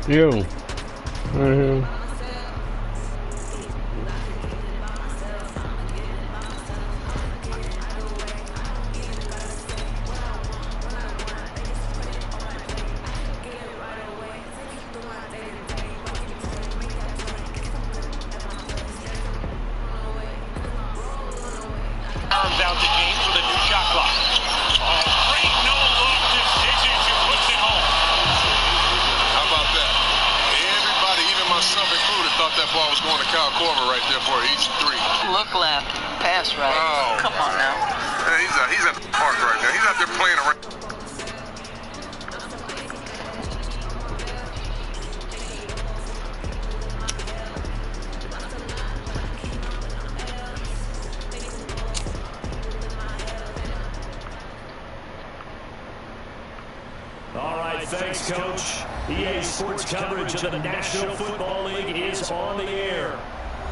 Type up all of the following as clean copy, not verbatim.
Yo, right here. Arms out the game for the new shot clock. Great no-look decision to push it home. How about that? Everybody, even myself included, thought that ball was going to Kyle Korver right there for an easy three. Look left, pass right. Oh, come on now. Yeah, he's at the park right now. He's out there playing around. All right, thanks, Coach. EA Sports coverage of the National Football League is on the air.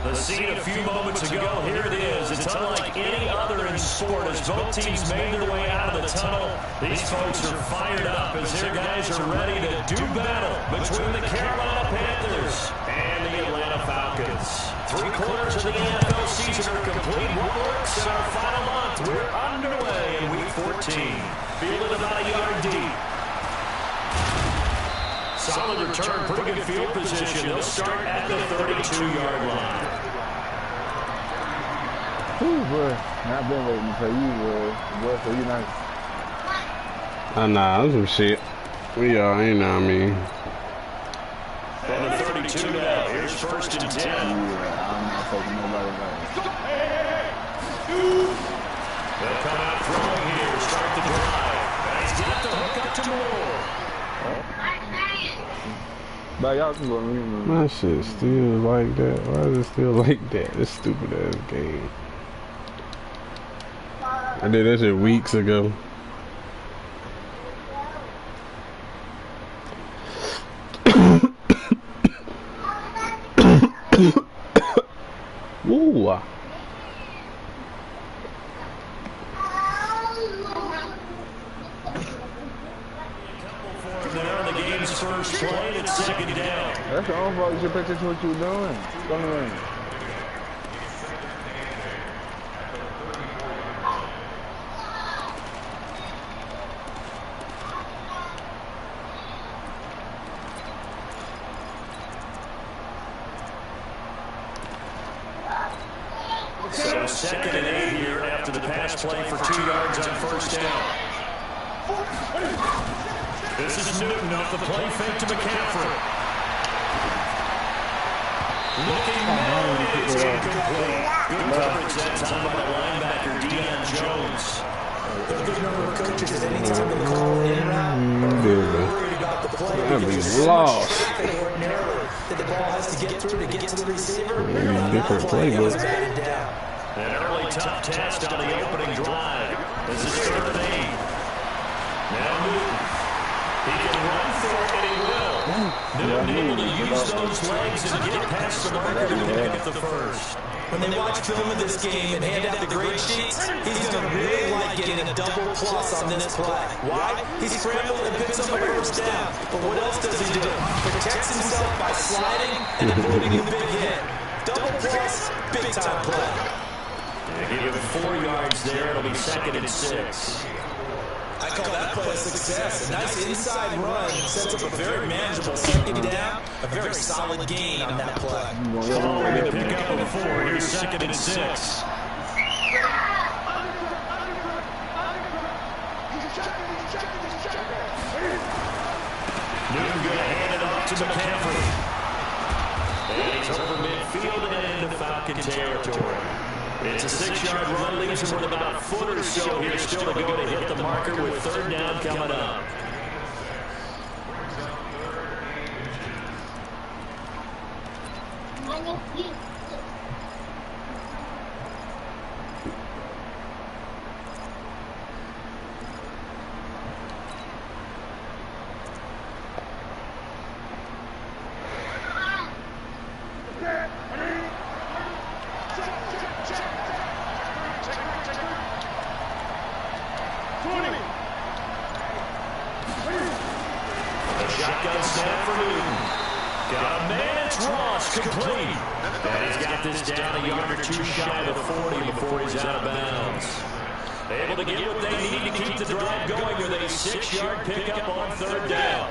The scene a few moments ago, here it is. It's unlike any other in sport as both teams made their way out of the tunnel. These folks are fired up as their guys are ready to do battle between the Carolina Panthers and the Atlanta Falcons. 3 quarters of the NFL season are complete. What works in our final month? We're underway in Week 14. Fielded about a yard deep. Solid return, pretty good field position. They'll start at the 32-yard line. Ooh, boy. I've been waiting for you, boy. So you nice. Nah, that's some shit. We are, you know what I mean. From the 32 now, here's 1st and 10. Yeah, I'm not taking nobody back. They'll come out throwing here, start the drive. And he's got the hook up to Moore. My shit still like that. Why is it still like that? This stupid ass game. I did that shit weeks ago. Ooh. First play, it's 2nd down. That's your own fault. You should pay attention to what you're doing. Come on. So 2nd and 8 here after the pass play for 2 yards on 1st down. This is Newton off the play fake to McCaffrey. Looking now, it's incomplete. Good coverage that time by the linebacker, Deion Jones. A good number of coaches at any time they call in and out are worried about the play. I'd be lost. That the ball has to get through to get to the receiver. Different playbook. An early tough test on the opening drive. This is 3rd and 8. Now Newton. He can run for it, and he will. Newton able to use those legs and get past the marker to pick up the first. When they watch film of this game and hand out the grade sheets, he's going to really like getting a double plus on this play. Why? He scrambled and picks up a first down. But what else does he do? Protects himself by sliding and avoiding the big hit. Double plus, big time play. They give him 4 yards there. It'll be 2nd and 6. I call that play a success. A nice inside run sets up a very manageable 2nd down. A very solid gain on that play. Following the pickup of 4, here's 2nd and 6. Newton going to hand it off to McCaffrey. And he's over midfield and into Falcon territory. It's a 6-yard run, leaves him with about a foot or so here still to go to hit the marker with 3rd down coming up. Shotgun snap for Newton. Got a man, it's Ross, complete. And he's got this down a yard or 2 shy of the 40 before he's out of bounds. Able to get what they need to keep the drive going with a 6-yard pickup on 3rd down.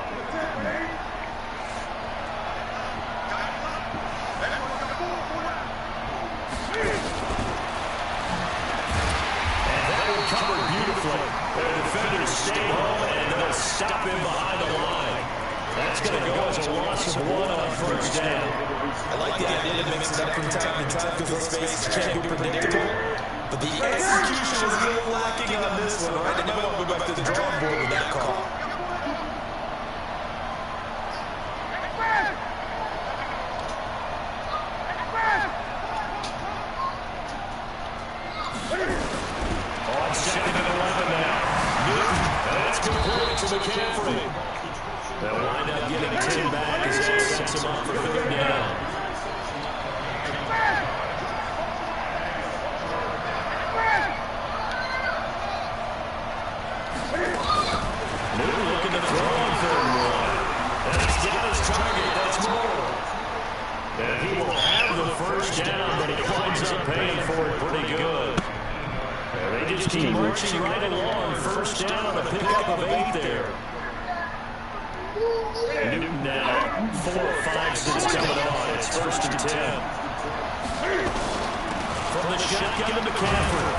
And that one covered beautifully. The defenders stay home and they'll stop him behind the line. That's going to go as a loss of 1 on 1st down. I like the idea to mix it up from time to time because those spaces can't be predictable. But the execution is a little lacking on this one, right? They might want to go back to the drawing board with that call. On 2nd and 11 now. Newton, that's complete to McCaffrey. They'll wind up getting 10 back as that sets him up for 3rd down. Newton looking to throw on 3rd and 1. That's got his target. That's more. And he will have the 1st down, but he winds up paying for it pretty good. And they just keep marching right along. 1st down on a pickup of 8 there. Newton now 4 or 5 since coming on. It's 1st and 10. From the shotgun to McCaffrey.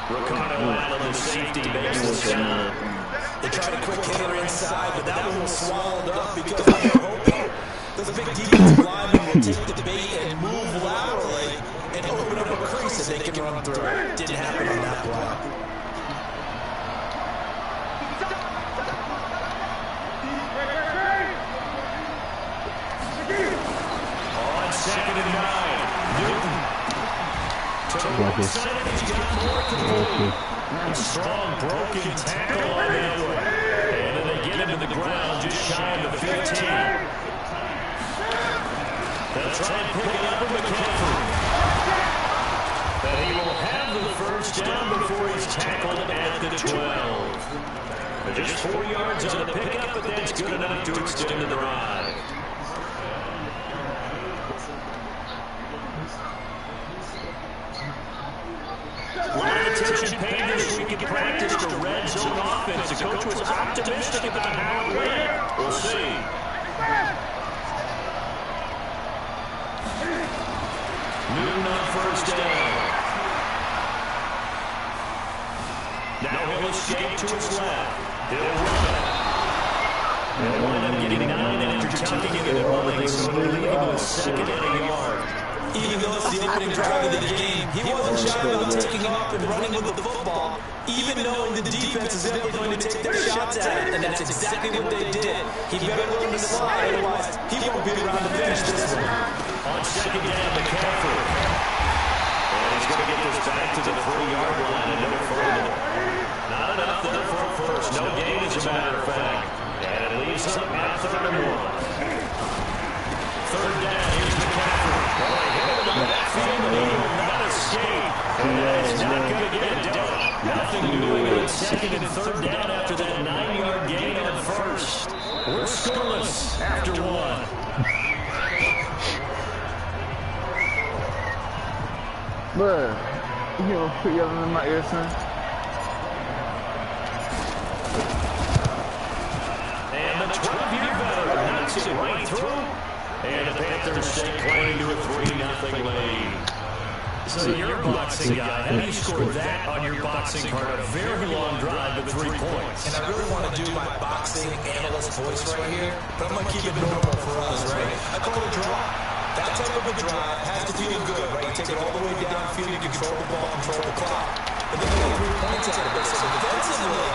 Ricardo Allen, the safety, makes the stop. They tried a quick hitter inside, but that one was swallowed up because of their hoping. Those big defensive linemen will take the bait and move laterally and open up a crease that they can run through. Didn't happen on that play. On 2nd and 9, Newton. To the right side, he's got more complete. A strong broken tackle on that one. And then they get him to the ground just shy of the 15. They'll try and pick it up with McCaffrey. But he will have the 1st down before he's tackled at the 12. Just 4 yards on the pickup, but that's good enough to extend the drive. A lot of attention paid this week in practice to red zone offense. The coach was optimistic about how it went. We'll see. Newton on 1st down. Now he'll escape to his left. He'll run. He'll wind up getting 9 after tucking into the running, so they'll leave him with 2nd and a yard. Even though it's the opening drive of the game, he wasn't shy about taking off and running with the football, even knowing the defense is ever going to take their shots at it, and that's exactly what they did. He better learn to slide, otherwise he won't be around to finish this one. On 2nd down, McCaffrey. And he's going to get this back to the 3-yard line and no further. Not enough there for a 1st. No gain, as a matter of fact. And it leaves him at 3rd and 1. 3rd down, here's McCaffrey. Backfield, and he will not escape. And that is not going to get it done. Nothing doing on 2nd and 3rd down after that 9-yard gain on 1st. We're scoreless after 1. 1. Bruh, you gonna put yelling in my ear, son? And the 12-year veteran knocks it right through. And the Panthers stay claim to a 3-0 lead. So you're a boxing guy. How do you score that on your boxing card? A very long drive, but 3 points. And I really want to do my boxing analyst voice right here, but I'm going to keep it normal for us, right? I call it a draw. That type of a drive has to feel good, right? You take it all the way downfield, you control the ball, control the clock. But then you get 3 points out of it. So defensively,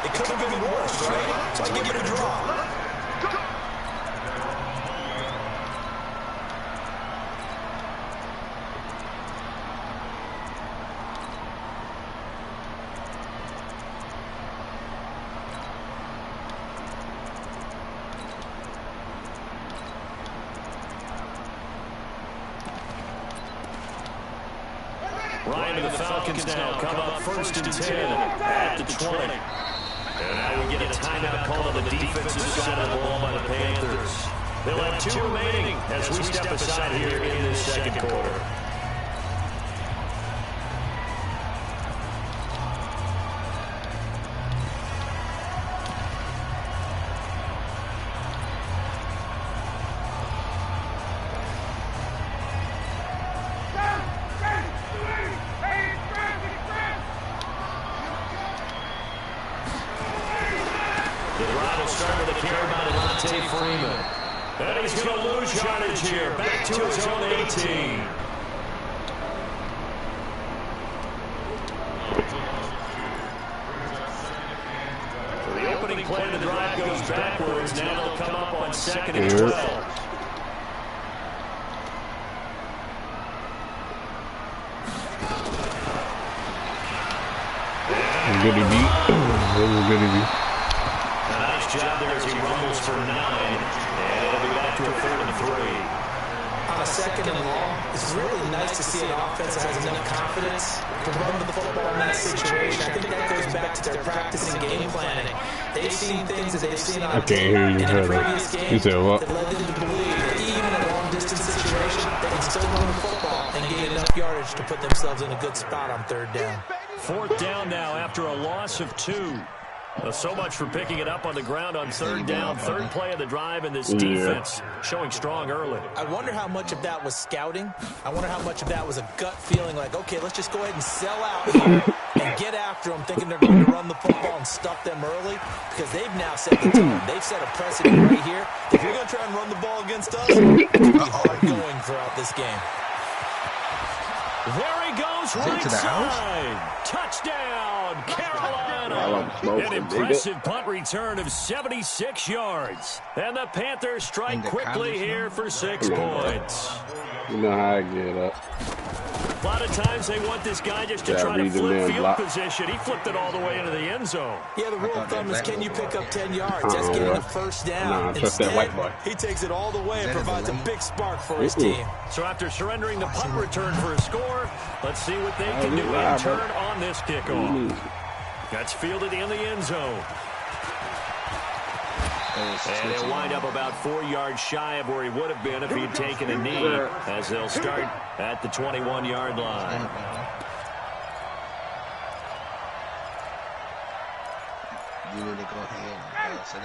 it could have been worse, right? So I give it a draw. Ryan and the Falcons now come up 1st and 10 at the 20. And now we get a timeout call on the defensive side of the ball by the Panthers. They'll have 2 remaining as we step aside here in this second quarter. And he's going to lose yardage here. Back to his own 18. So the opening play of the drive goes backwards. Now they'll come up on 2nd and 12. Good to be. Good to be. A nice job there as he rumbles for 9. And it'll be back to a 3rd and 3. On a 2nd and long, it's really nice to see an offense that has enough confidence to run the football in that situation. I think that goes back to their practice and game planning. They've seen things that they've seen on tape in a previous game that led them to believe that even in a long-distance situation, they can still run the football and gain enough yardage to put themselves in a good spot on 3rd down. 4th down now after a loss of 2. So much for picking it up on the ground on 3rd down. 3rd play of the drive, and this defense showing strong early. I wonder how much of that was scouting. I wonder how much of that was a gut feeling like, okay, let's just go ahead and sell out here and get after them, thinking they're going to run the football and stuff them early, because they've now set the tone. They've set a precedent right here. If you're going to try and run the ball against us, it's be hard going throughout this game. There he goes, right side. Touchdown, Carolina. An impressive punt return of 76 yards. And the Panthers strike quickly here for 6 points. You know how I get up. A lot of times they want this guy just to try to flip field position. He flipped it all the way into the end zone. Yeah, the rule of thumb is, can you pick up 10 yards? That's getting a 1st down. Instead, that white boy. He takes it all the way and provides a big spark for his team. So after surrendering the punt return for a score, let's see what they can do in turn on this kickoff. That's fielded in the end zone. And he'll wind up about 4 yards shy of where he would have been if he'd taken a knee, as they'll start at the 21-yard line.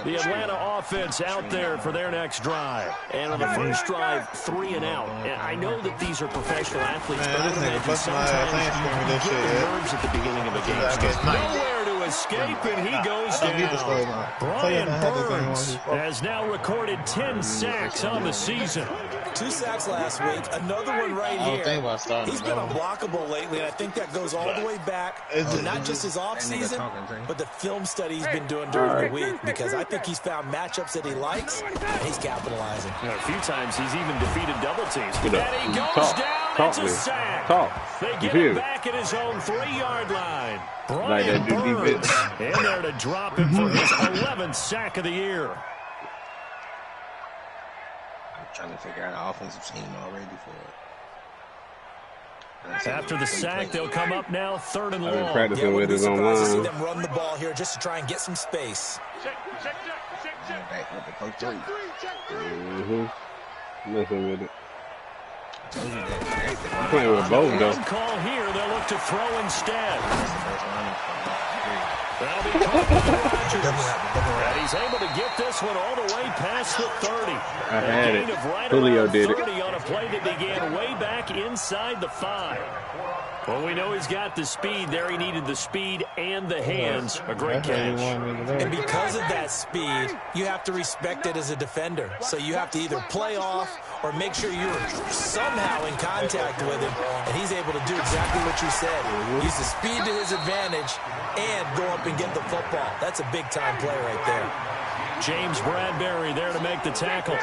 The Atlanta offense out there for their next drive. And on the first drive, 3 and out. And I know that these are professional athletes, but I imagine sometimes you get the nerves at the beginning of a game. Nowhere to escape, and he goes down. Brian Burns has now recorded 10 sacks on the season. 2 sacks last week, another one right here. He's been unblockable lately, and I think that goes all the way back to not just his offseason, but the film study he's been doing during the week, because I think he's found matchups that he likes, and he's capitalizing. A few times he's even defeated double teams. And he goes down, it's a sack. They get him back at his own 3-yard line. Brian Burns in there to drop him for his 11th sack of the year. Trying to figure out an offensive scheme already for it. After the sack, they'll come up now 3rd and long. I've been practicing with his own line. See line. them run the ball here just to try and get some space. Back with the coach. Nothing with it. I'm playing with both, though. Call here, they'll look to throw instead. That'll be caught by Rodgers. And he's able to get this one all the way past the 30. I had it. Right Julio did it. 30 on a play that began way back inside the 5. Well, we know he's got the speed there. He needed the speed and the hands. A great catch. And because of that speed, you have to respect it as a defender. So you have to either play off or make sure you're somehow in contact with him. And he's able to do exactly what you said. Use the speed to his advantage and go up and get the football. That's a big-time play right there. James Bradbury there to make the tackle.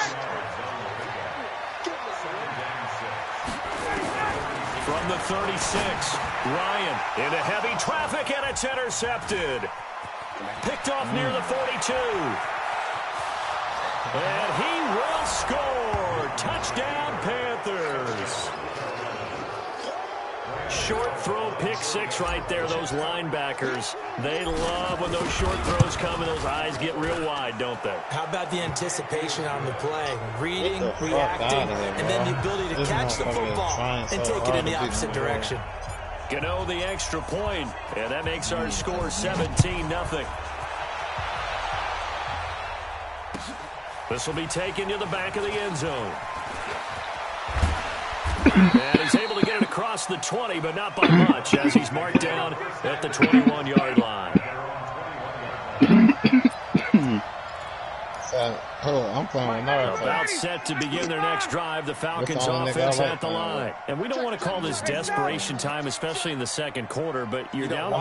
From the 36, Ryan into heavy traffic, and it's intercepted. Picked off near the 42. And he will score. Touchdown, Panthers. Short throw, pick 6 right there. Those linebackers, they love when those short throws come and those eyes get real wide, don't they? How about the anticipation on the play? Reading, reacting, and then the ability to catch the football and take it in the opposite direction. Gano the extra point, and that makes our score 17-0. This will be taken to the back of the end zone. And he's able to get it across the 20, but not by much, as he's marked down at the 21-yard line. I'm playing with About set to begin their next drive, the Falcons offense at the line. And we don't want to call this desperation time, especially in the second quarter, but you're down.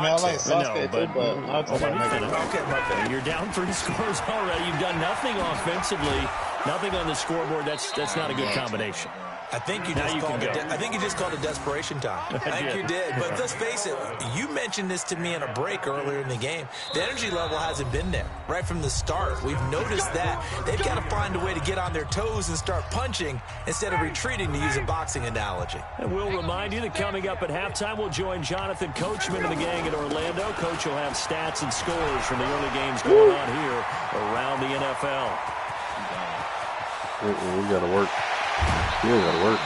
You're down 3 scores already. You've done nothing offensively, nothing on the scoreboard. That's not a good combination. I think you just called it desperation time. I think you did. But let's face it, you mentioned this to me in a break earlier in the game. The energy level hasn't been there right from the start. We've noticed that. They've got to find a way to get on their toes and start punching instead of retreating, to use a boxing analogy. And we'll remind you that coming up at halftime, we'll join Jonathan Coachman and the gang at Orlando. Coach will have stats and scores from the early games going on here around the NFL. We got to work. Still gotta work.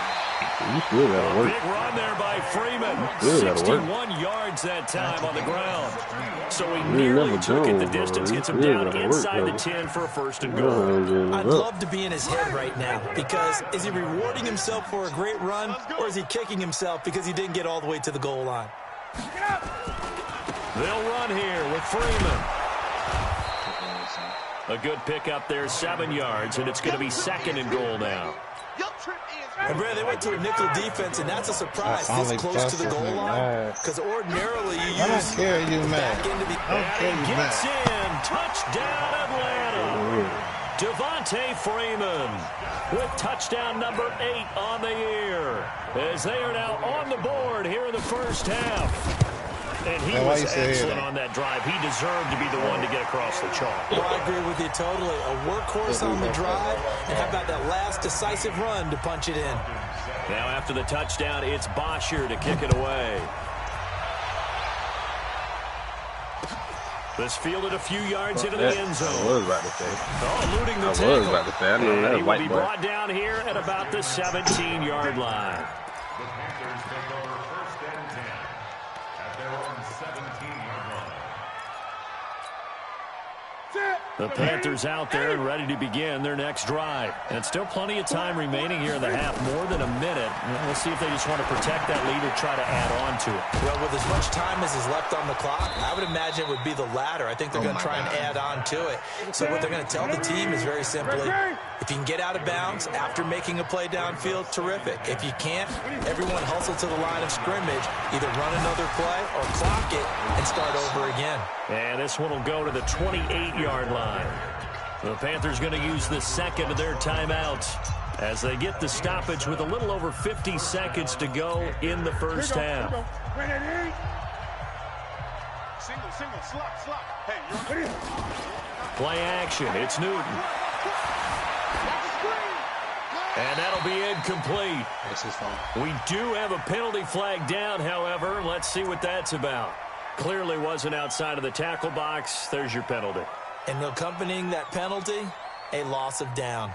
You still gotta work. Big run there by Freeman. 61 yards that time on the ground. So he nearly took it the distance, gets him down inside the 10 for a first and goal. I'd love to be in his head right now, because is he rewarding himself for a great run, or is he kicking himself because he didn't get all the way to the goal line? They'll run here with Freeman. A good pickup there, 7 yards, and it's going to be second and goal now. And Brad, they went to a nickel defense, and that's a surprise this close to the goal line. Because ordinarily you use back into the... And gets in. Touchdown, Atlanta. Devontae Freeman with touchdown number 8 on the year, as they are now on the board here in the first half. And he was excellent on that drive. He deserved to be the one to get across the chalk. Well, I agree with you totally. A workhorse on the drive. And how about that last decisive run to punch it in? Now after the touchdown, it's Bosher to kick it away. This fielded a few yards into the end zone. I was about to say. Eluding the tackle. I was about to say. I know that he will be boy. brought down here at about the 17-yard line. The Panthers out there and ready to begin their next drive. And still plenty of time remaining here in the half, more than a minute. We'll see if they just want to protect that lead or try to add on to it. Well, with as much time as is left on the clock, I would imagine it would be the latter. I think they're going to try and add on to it. So what they're going to tell the team is very simply, if you can get out of bounds after making a play downfield, terrific. If you can't, everyone hustle to the line of scrimmage, either run another play or clock it and start over again. And this one will go to the 28-yard line. The Panthers going to use the second of their timeouts as they get the stoppage with a little over 50 seconds to go in the first half. Play action. It's Newton. And that'll be incomplete. We do have a penalty flag down, however. Let's see what that's about. Clearly wasn't outside of the tackle box. There's your penalty. And accompanying that penalty, a loss of down.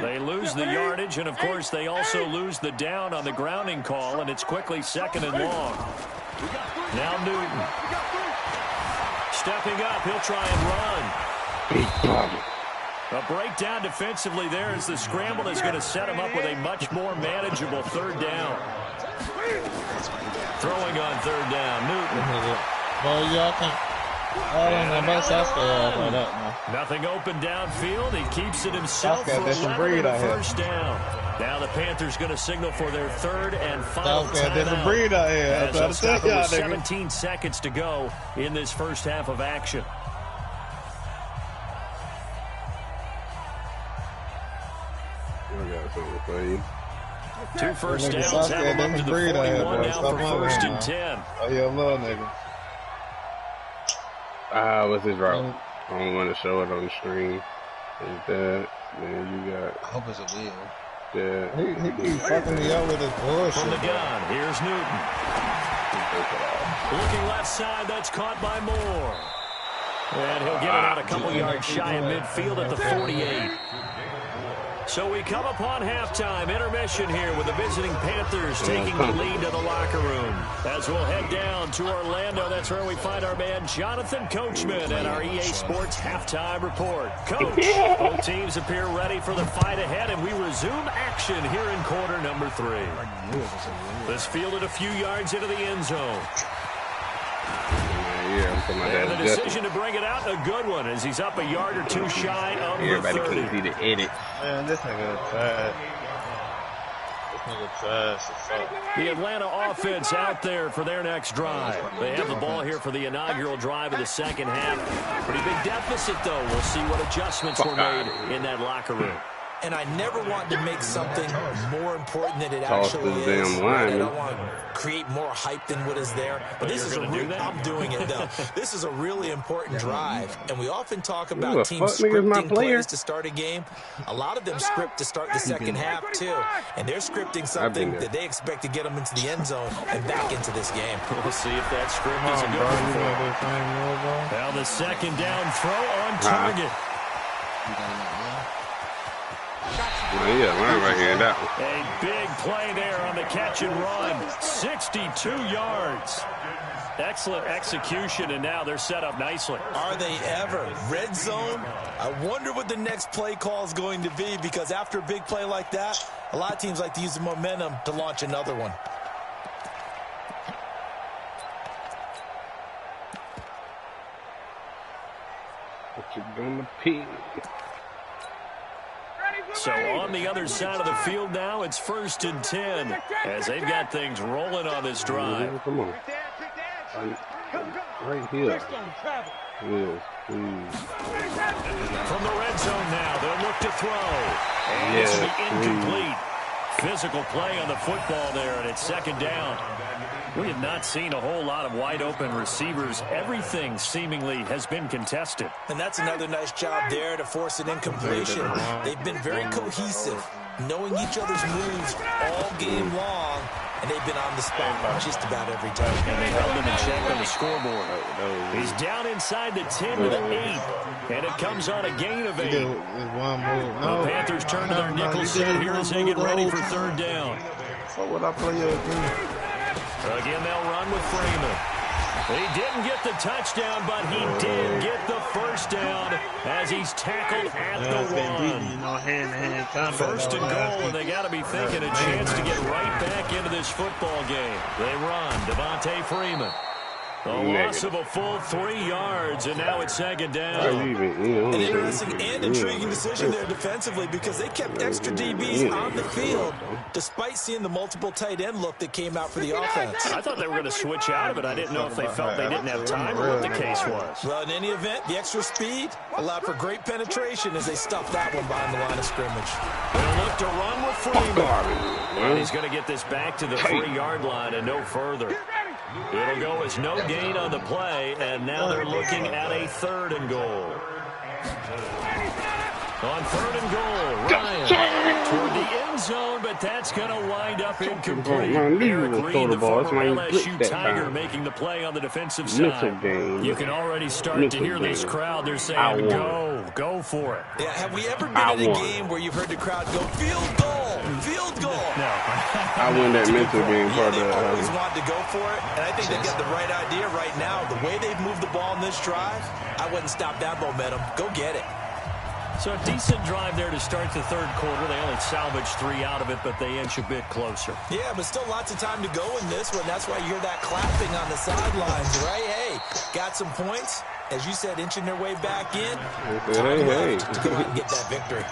They lose the yardage, and, of course, they also lose the down on the grounding call, and it's quickly 2nd and long. Now Newton. Stepping up, he'll try and run. A breakdown defensively there as the scramble is going to set him up with a much more manageable 3rd down. Throwing on 3rd down, Newton. Well, y'all can... Nothing open downfield. He keeps it himself for 11 on first down. Now the Panthers going to signal for their 3rd and final timeout. As they'll stop with 17 seconds to go in this first half of action. I got something for you. 2 first downs have him up to the 41 now for 1st and 10. Oh, yeah, little nigga. What's his route? I don't want to show it on the screen. Is that? Then you got. I hope it's a wheel. Yeah. He keep fucking me up with his bullshit. From the gun, here's Newton. Looking left side, that's caught by Moore. And he'll get it out a couple yards shy of midfield at the 48. So we come upon halftime intermission here with the visiting Panthers taking the lead to the locker room. As we'll head down to Orlando, that's where we find our man Jonathan Coachman and our EA Sports halftime report. Coach, both teams appear ready for the fight ahead, and we resume action here in quarter number 3. This fielded a few yards into the end zone. And the decision to bring it out, a good one, as he's up a yard or 2 shy of the 30. Everybody can see the edit. Man, this nigga trash. This nigga trash. The Atlanta offense out there for their next drive. They have the ball here for the inaugural drive of the second half. Pretty big deficit, though. We'll see what adjustments were made in that locker room. And I never want to make something more important than it actually is. I don't want to create more hype than what is there. But this is I'm doing it, though. This is a really important drive. And we often talk about teams scripting plays to start a game. A lot of them script to start the second half, too. And they're scripting something that they expect to get them into the end zone and back into this game. We'll see if that script is a good one. Now the second down throw on target. Yeah, right here, that one. A big play there on the catch and run. 62 yards. Excellent execution, and now they're set up nicely. Are they ever? Red zone? I wonder what the next play call is going to be, because after a big play like that, a lot of teams like to use the momentum to launch another one. What you gonna pee? So on the other side of the field now, it's 1st and 10 as they've got things rolling on this drive. Come on. Right here. From the red zone now, they'll look to throw. And it's incomplete. Physical play on the football there, and it's 2nd down. We have not seen a whole lot of wide-open receivers. Everything seemingly has been contested. And that's another nice job there to force an incompletion. They've been very cohesive, knowing each other's moves all game long, and they've been on the spot just about every time. And they held him in check on the scoreboard. He's down inside the 10 with an 8, and it comes on a gain of 8. The Panthers turn to their nickel set here as they get ready for 3rd down. What would I play again? Again, they'll run with Freeman. He didn't get the touchdown, but he did get the first down as he's tackled at the 1. 1st and goal, and they got to be thinking a chance to get right back into this football game. They run. Devontae Freeman. A loss of a full 3 yards, and now it's 2nd down. An interesting and intriguing decision there defensively, because they kept extra DBs on the field despite seeing the multiple tight end look that came out for the offense. I thought they were going to switch out of it. I didn't know if they felt they didn't have time or what the case was. Well, in any event, the extra speed allowed for great penetration as they stuffed that one behind the line of scrimmage. They'll look to run with Freeman. And he's going to get this back to the 3-yard line and no further. It'll go as no gain on the play, and now they're looking at a 3rd and goal. On 3rd and goal, Ryan toward the end zone, but that's going to wind up incomplete. Eric Reed, the former LSU Tiger, making the play on the defensive side. You can already start to hear this crowd. They're saying, go for it. Yeah, have we ever been in a game where you've heard the crowd go, field goal, field goal? No. I win that mental game part of they that. always wanted to go for it, and I think they've got the right idea right now. The way they've moved the ball in this drive, I wouldn't stop that momentum. Go get it. So a decent drive there to start the 3rd quarter. They only salvaged 3 out of it, but they inch a bit closer. Yeah, but still lots of time to go in this one. That's why you hear that clapping on the sidelines, right? Hey, got some points. As you said, inching their way back in. Time left to go out and get that victory.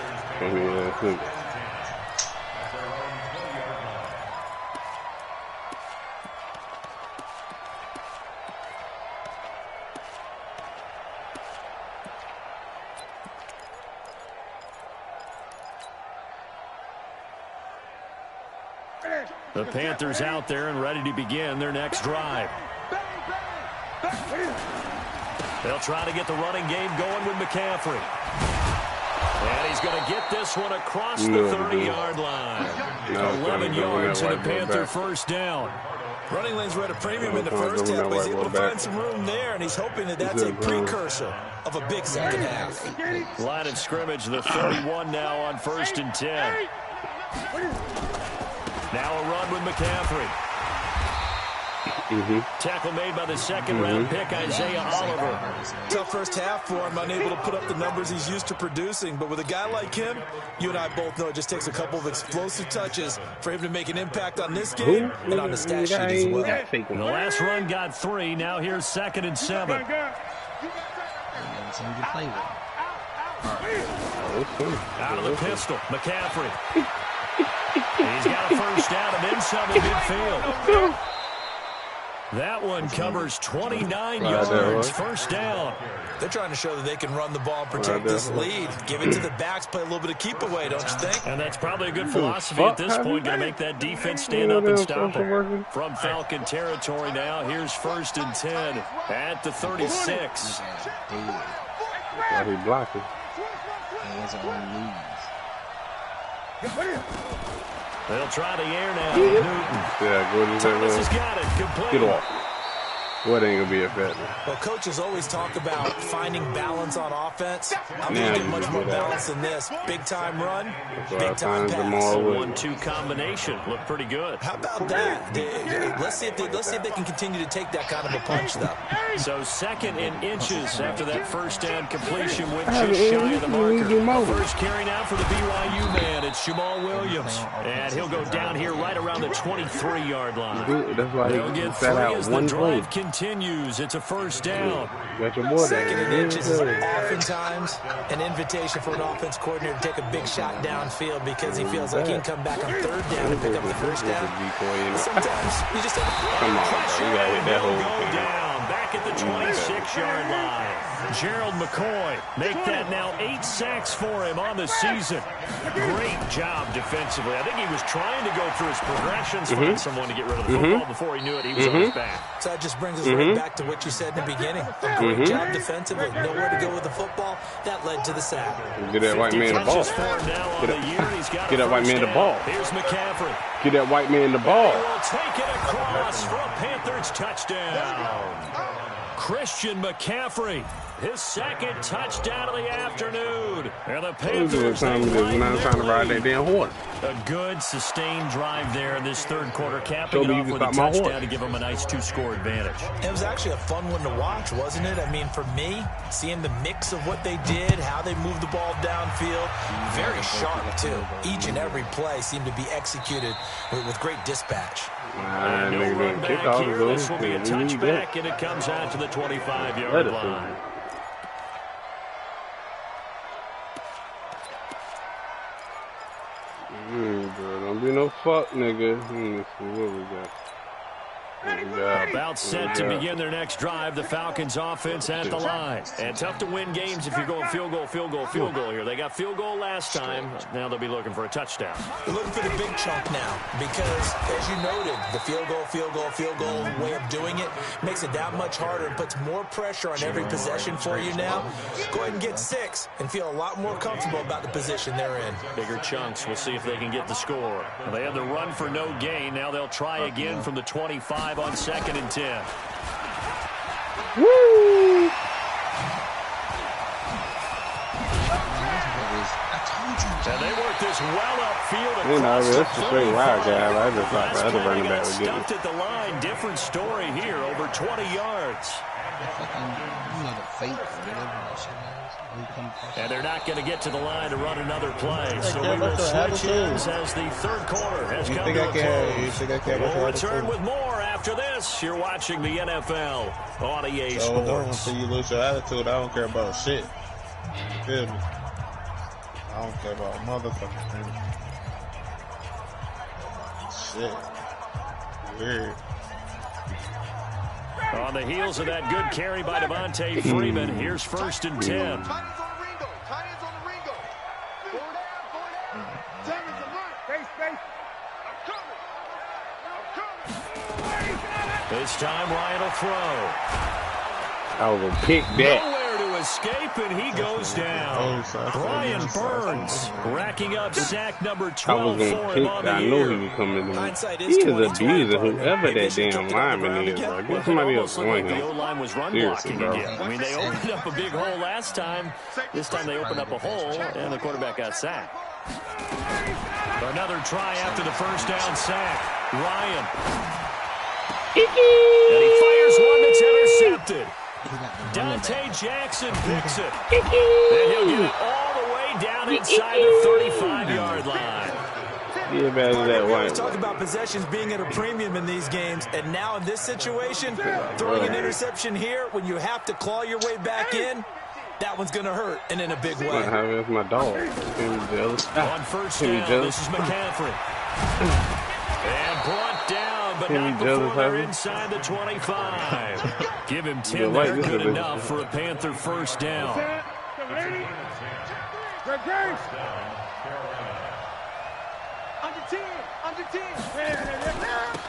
The Panthers out there and ready to begin their next drive. They'll try to get the running game going with McCaffrey. And he's going to get this one across the 30-yard line. 11 yards and a Panther first down. Running lanes were at a premium in the first half, but he's able to find some room there, and he's hoping that that's a precursor of a big second half. Line of scrimmage, the 31 now on 1st and 10. Now a run with McCaffrey. Tackle made by the 2nd-round pick, Isaiah Oliver. Tough first half for him, unable to put up the numbers he's used to producing. But with a guy like him, you and I both know it just takes a couple of explosive touches for him to make an impact on this game and on the stat sheet as well. And the last run got 3. Now here's 2nd and 7. Out of the pistol, McCaffrey. He's got a first down and then some in midfield. That one covers 29 yards. First down. They're trying to show that they can run the ball and protect this lead. Give it to the backs, play a little bit of keep away, don't you think? And that's probably a good philosophy at this point. Going to make that defense stand up and stop them. From Falcon territory now, here's 1st and 10 at the 36. Why he blocking? They'll try the air now. Newton. Yeah, go to Thomas has got it. Complete. Get off. What ain't gonna be a bet? Well, coaches always talk about finding balance on offense. I'm going to get much more balance than this. Big time run, big time pass. 1-2 combination looked pretty good. How about that? Let's see if they can continue to take that kind of a punch, though. So 2nd and inches after that first down completion went just shy of the marker. First carry now for the BYU man. It's Jamal Williams, and he'll go down here right around the 23-yard line. That's why he'll get 3 as the drive continues. It's a first down. 2nd and inches is oftentimes an invitation for an offense coordinator to take a big shot downfield because he feels like he can come back on 3rd down and pick up the first down. Sometimes you just have to come on, you gotta hit that whole thing. Down back at the 26-yard line. Gerald McCoy make that now 8 sacks for him on the season. Great job defensively. I think he was trying to go through his progressions, find someone to get rid of the football. Before he knew it, he was on his back. So that just brings us right back to what you said in the beginning. A great job defensively, nowhere to go with the football. That led to the sack. Get that white man the ball. Get that white man the ball. Here's McCaffrey. Get that white man the ball. He will take it across for a Panthers touchdown. Christian McCaffrey, his 2nd touchdown of the afternoon. And the Panthers, when I'm trying to ride that damn horse. A good, sustained drive there in this 3rd quarter, capping it off with a touchdown to give them a nice 2-score advantage. It was actually a fun one to watch, wasn't it? I mean, for me, seeing the mix of what they did, how they moved the ball downfield, very sharp, too. Each and every play seemed to be executed with great dispatch. No run back here. This will be a touchback, and it comes out to the 25-yard line. Bro, don't be no fuck, nigga. Let's see what we got. About set to begin their next drive. The Falcons offense at the line. And tough to win games if you're going field goal here. They got field goal last time. Now they'll be looking for a touchdown. They're looking for the big chunk now because, as you noted, the field goal way of doing it makes it that much harder and puts more pressure on every possession for you now. Go ahead and get 6 and feel a lot more comfortable about the position they're in. Bigger chunks. We'll see if they can get the score. Well, they had the run for no gain. Now they'll try again from the 25 on 2nd and 10. Woo! And they work this well upfield. That's just straight wild guy. I just thought the other running back would get it. Stuffed at the line. Different story here. Over 20 yards. And they're not going to get to the line to run another play. So we will switch ends as the third quarter has come to a close. We'll return with more after this. You're watching the NFL on EA Sports. So you lose your attitude, I don't care about shit. You feel me? I don't care about motherfucking shit. Weird. On the heels of that good carry by Devontae Freeman, here's 1st and 10. This time Ryan will throw. I will pick that. Nowhere to escape, and he goes down. Brian Burns racking up sack number 12 for him on the year. I know he was coming to me. He is abusing whoever that damn lineman is. Like, get somebody else going The here. O-line was run blocking again. I mean, they opened up a big hole last time. This time they opened up a hole, and the quarterback got sacked. Another try after the first down sack. Ryan. And he fires one that's intercepted. Dante Jackson picks it. And he'll get it all the way down inside the 35-yard line. We talk about possessions being at a premium in these games, and now in this situation, throwing an interception here when you have to claw your way back in, that one's going to hurt, and in a big way. That's my dog. On first down, this is McCaffrey. And brought down, but not before they're inside the 25. Give him 10 there, good enough for a Panther first down.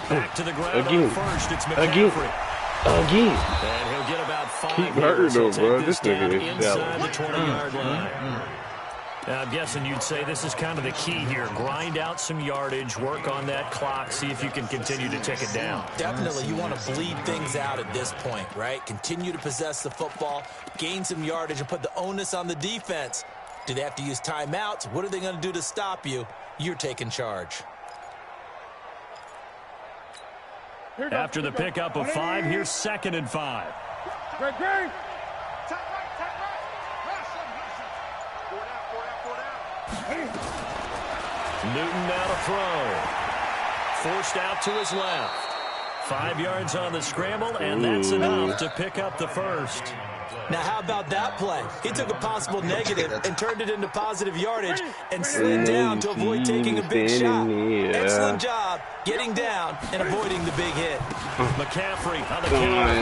Back to the ground again. On first, it's McCaffrey. Again. And he'll get about 5 Keep hurting though, bro. This nigga is inside the 20-yard line. Now, I'm guessing you'd say this is kind of the key here. Grind out some yardage, work on that clock, see if you can continue to tick it down. Definitely, you want to bleed things out at this point, right? Continue to possess the football, gain some yardage, and put the onus on the defense. Do they have to use timeouts? What are they going to do to stop you? You're taking charge. After the pickup of 5, here's 2nd and 5. Newton now to throw. Forced out to his left. 5 yards on the scramble, and that's enough to pick up the first. Now, how about that play? He took a possible negative and turned it into positive yardage and slid down to avoid taking a big shot. Excellent job getting down and avoiding the big hit. McCaffrey on the counter.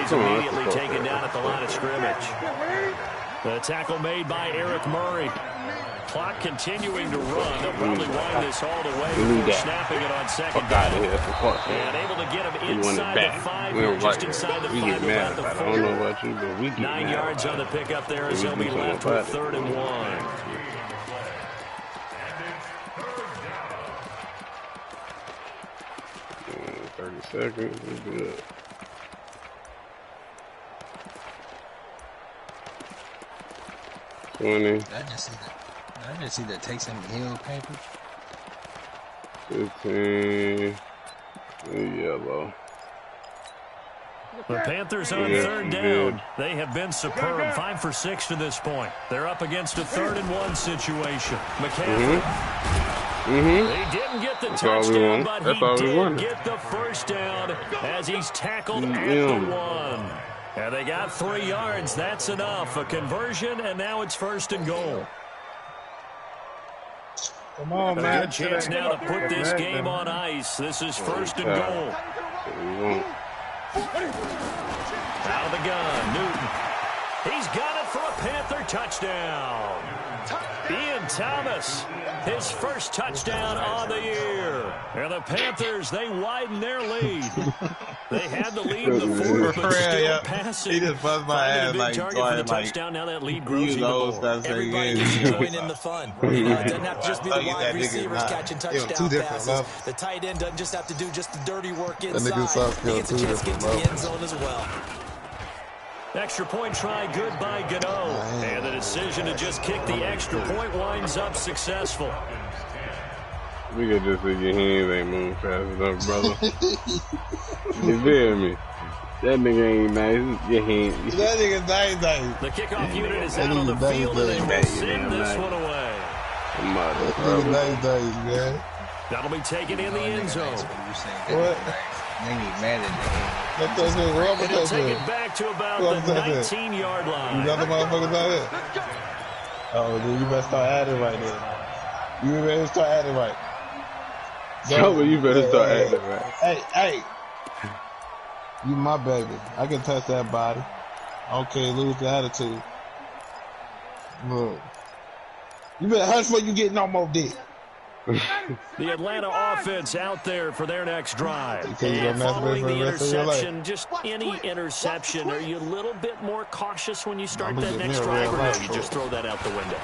He's immediately taken down at the line of scrimmage. The tackle made by Eric Murray. Clock continuing to run. They'll probably wind this all the way before snapping it on second down. And able to get him inside the 5, just inside the 5, about the 4. I don't know about you, but we get 9 yards on the pickup there as he'll be left with 3rd and 1. 30 seconds, we're good. I didn't see that take some hill paper. 15. Yellow. The Panthers on 3rd down. They have been superb. 5 for 6 to this point. They're up against a 3rd and 1 situation. McCaffrey. They didn't get the touchdown, but he did get the first down as he's tackled at the 1. And they got 3 yards. That's enough. A conversion, and now it's 1st and goal. Come on, A man. good chance now to put this game on ice. This is first and goal. Out of the gun, Newton. He's got it for a Panther touchdown. Ian Thomas, his first touchdown on the year. And the Panthers, they widen their lead. They had the lead in the fourth, but still passing. He just buzzed my ass like, touchdown. Now that lead grows even more. Everybody gets to join in the fun. You know, it doesn't have to just be the wide receivers catching touchdown passes. The tight end doesn't just have to do just the dirty work inside. He gets a chance to get to the end zone as well. Extra point try good by Gano. And the decision to just kick the extra point winds up successful. We could just see your hands ain't moving fast enough, brother. You feel me? That nigga ain't nice. Your hands. That nigga nice. The kickoff unit is out on the field and they will send this one away. Nice, man. That'll be taken in the end zone. What? They need Madden. It'll take it back to about the 19-yard line. You got the motherfuckers out here? Oh, dude, you better start adding right there. You better start adding right. You better start adding right. Hey. You my baby. I can touch that body. Okay, lose the attitude. Look. You better hush when you get no more dick. The Atlanta offense out there for their next drive. And following the interception, just any interception, are you a little bit more cautious when you start that next drive, or no, you just throw that out the window?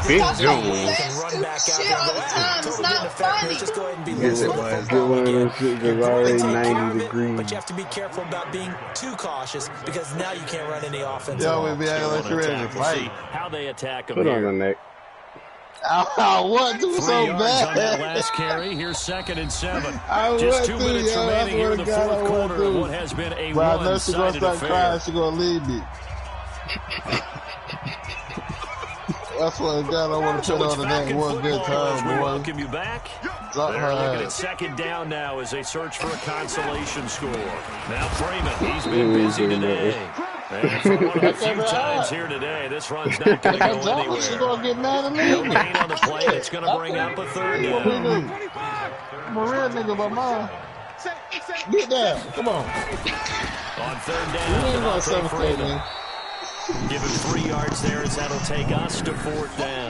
Big Jones. Run back out there. Totally getting affected. Just go ahead and be Get one of them shit that's already 90 degrees. But you have to be careful about being too cautious because now you can't run any offense. Yo, we be acting like you're ready to fight. How they attack them. Put on the neck. I want to so bad. On that last carry. Here's 2nd and 7. Just 2 minutes remaining here in the fourth quarter of what has been a one-sided affair. Crying, she gonna leave me. That's what God I want to put on the neck one good time, boy. Welcome you back. They're looking at 2nd down now as they search for a consolation score. Now Freeman, he's been busy today. And for one of the few times here today, this run's not going to go anywhere. She's going to get mad at me. No gain on the play. It's going to bring up a 3rd down. I'm a real nigga by mine. Get down. Come on. On 3rd down, Freeman. Give him 3 yards there as that'll take us to 4th down.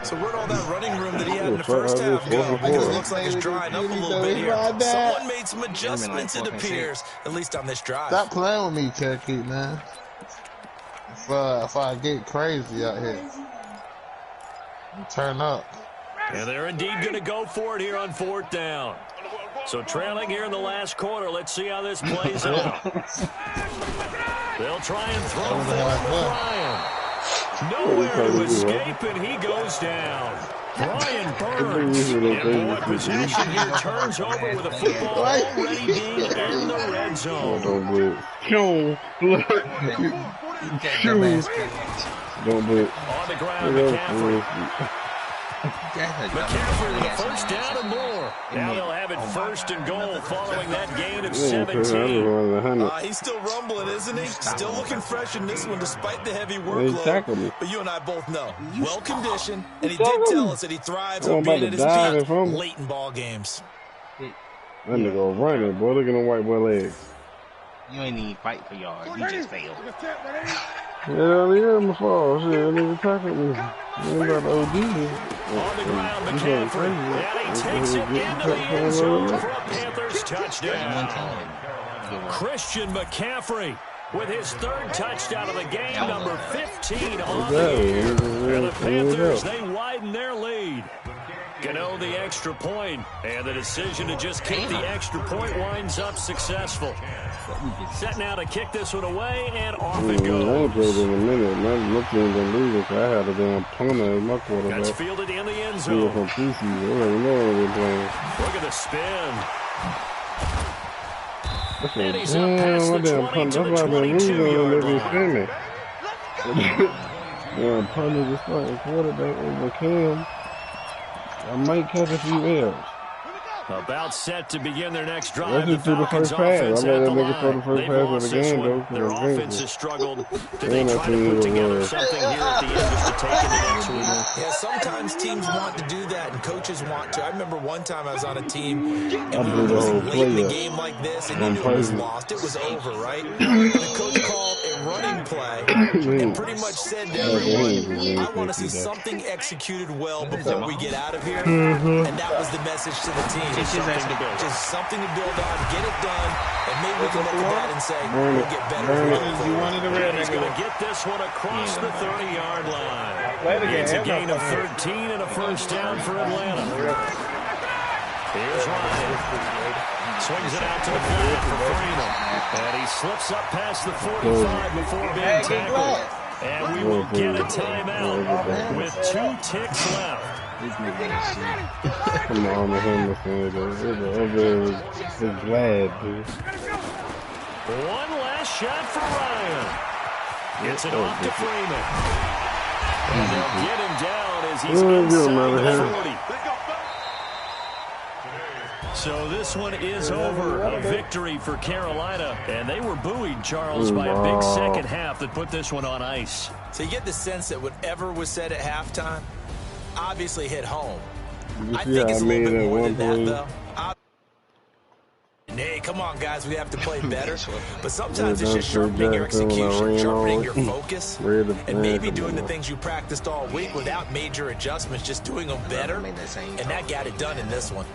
So where'd all that running room that he had in the first half go? Because it looks like it's drying up a little bit here. Someone made some adjustments, it appears, at least on this drive. Stop playing with me, Turkey, man. If I get crazy out here, turn up. And they're indeed going to go for it here on 4th down. So trailing here in the last quarter, let's see how this plays out. They'll try and throw for Brian. Nowhere to escape, and he goes down. Brian Burns. And boy, possession here turns over with a football already being in the red zone. Don't blitz. Shoot. Don't blitz. On the ground, McCaffrey. McCaffrey with a 1st down and more. Now they'll have it 1st and goal following that gain of 17. He's still rumbling, isn't he? Still looking fresh in this one despite the heavy workload. But you and I both know, well-conditioned, and he did tell us that he thrives on being at his peak late in ball games. That nigga running, boy. Look at them white boy legs. You ain't even fight for yards. You just failed. Yeah, I'm a fall. Shit, that nigga tackled me. You ain't got the OD. On the ground, McCaffrey. And he takes it into the end zone for a Panthers touchdown. Christian McCaffrey with his 3rd touchdown of the game, number 15 on the year. And the Panthers, they widen their lead. Gano the extra point, and the decision to just kick the extra point winds up successful. Set now to kick this one away, and off it goes. I ain't played in a minute. My team gonna lose it. I had a damn punter as my quarterback. That's fielded in the end zone. From preseason. I don't even know what we're playing. Look at the spin. That's a damn punter. That's why I've been losing on every spinning. Damn punter just starting quarterback over Cam. I might catch a few L's. About set to begin their next drive. Let's The just do the Falcons first pass. offense I let at the that nigga throw the line. first They've pass of lost the this game, one. though, Their because offense has struggled. Do they And I try to seen put who it together was. something here at the end just to take into next week? Yeah, sometimes teams want to do that, and coaches want to. I remember one time I was on a team, and we were blew the whole losing late in the play game like this, and up you on knew it was purpose. lost. It was over, right? And the coach called a running play and pretty much said to everyone, I want to see something executed well before we get out of here. And that was the message to the team. Just something to build on, get it done, and maybe we can look at that and say, we'll get better. And he's going to get this one across the 30-yard line. It's a gain of 13 and a first down for Atlanta. Here's Ryan. Swings it out to the flat for Freeman. And he slips up past the 45 before being tackled. And we will get a timeout with 2 ticks left. Come on, man. It's glad, dude. One last shot for Ryan. Gets it off to Freeman. And they'll get him down as he's inside the 40. So this one is over. A victory for Carolina. And they were buoyed, Charles, by a big second half that put this one on ice. So you get the sense that whatever was said at halftime obviously hit home. I think it's a little bit more than that, though. Hey, come on, guys. We have to play better. But sometimes it's just sharpening your execution, sharpening your focus, and maybe doing the things you practiced all week without major adjustments, just doing them better. And that got it done in this one.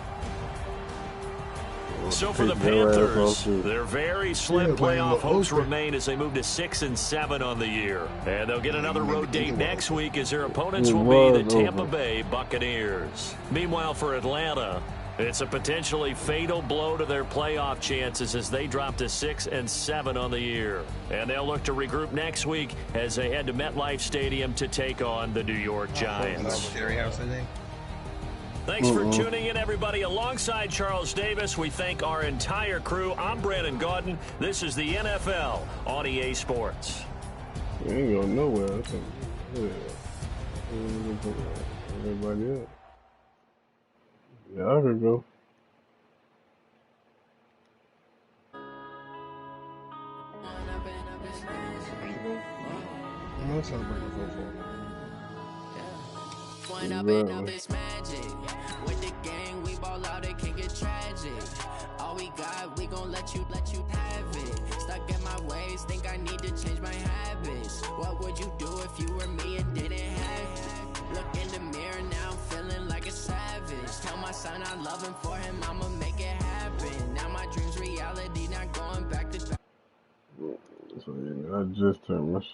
So for the Panthers, their very slim playoff hopes remain as they move to 6-7 on the year. And they'll get another road date next week as their opponents will be the Tampa Bay Buccaneers. Meanwhile, for Atlanta, it's a potentially fatal blow to their playoff chances as they drop to 6-7 on the year. And they'll look to regroup next week as they head to MetLife Stadium to take on the New York Giants. Thanks for tuning in, everybody. Alongside Charles Davis, we thank our entire crew. I'm Brandon Gaudin. This is the NFL on EA Sports. We ain't going nowhere. Everybody else. Yeah, I could go. I'm celebrating football. Up it's magic. With the gang, we ball out, it can get tragic. All we got, we gon' let you have it. Stuck in my ways, think I need to change my habits. What would you do if you were me and didn't have it? Look in the mirror, now I'm feeling like a savage. Tell my son I love him, for him I'ma make it happen. Now my dream's reality, not going back to back. So yeah, I just turned my